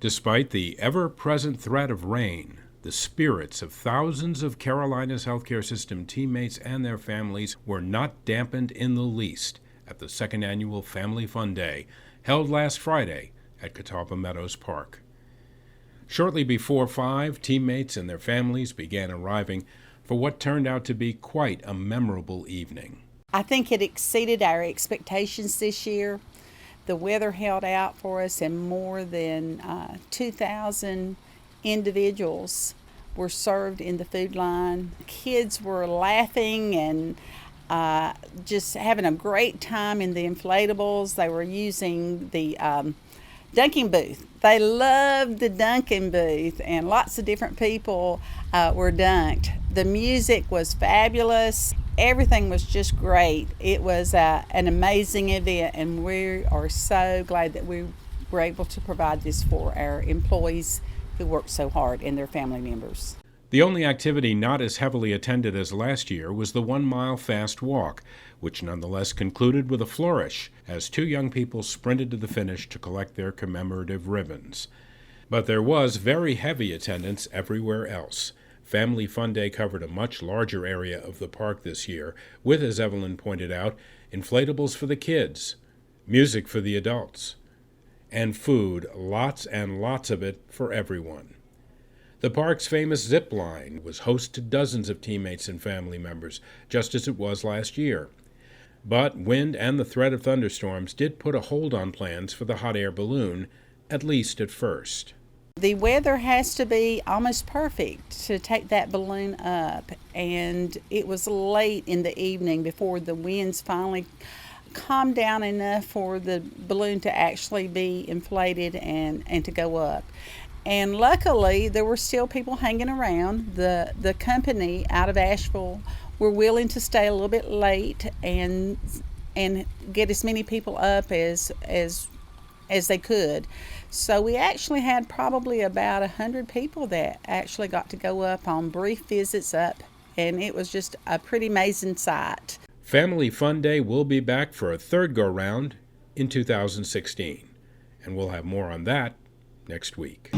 Despite the ever-present threat of rain, the spirits of thousands of Carolina's healthcare system teammates and their families were not dampened in the least at the second annual Family Fun Day, held last Friday at Catawba Meadows Park. Shortly before 5, teammates and their families began arriving for what turned out to be quite a memorable evening. I think it exceeded our expectations this year. The weather held out for us, and more than 2,000 individuals were served in the food line. Kids were laughing and just having a great time in the inflatables. They were using the dunking booth. They loved the dunking booth, and lots of different people were dunked. The music was fabulous. Everything was just great. It was an amazing event, and we are so glad that we were able to provide this for our employees who worked so hard and their family members. The only activity not as heavily attended as last year was the 1-mile fast walk, which nonetheless concluded with a flourish as 2 young people sprinted to the finish to collect their commemorative ribbons. But there was very heavy attendance everywhere else. Family Fun Day covered a much larger area of the park this year, with, as Evelyn pointed out, inflatables for the kids, music for the adults, and food, lots and lots of it for everyone. The park's famous zip line was host to dozens of teammates and family members, just as it was last year. But wind and the threat of thunderstorms did put a hold on plans for the hot air balloon, at least at first. The weather has to be almost perfect to take that balloon up, and it was late in the evening before the winds finally calmed down enough for the balloon to actually be inflated and to go up. And luckily, there were still people hanging around. The company out of Asheville were willing to stay a little bit late and get as many people up as they could. So we actually had probably about 100 people that actually got to go up on brief visits up, and it was just a pretty amazing sight. Family Fun Day will be back for a third go-round in 2016, and we'll have more on that next week.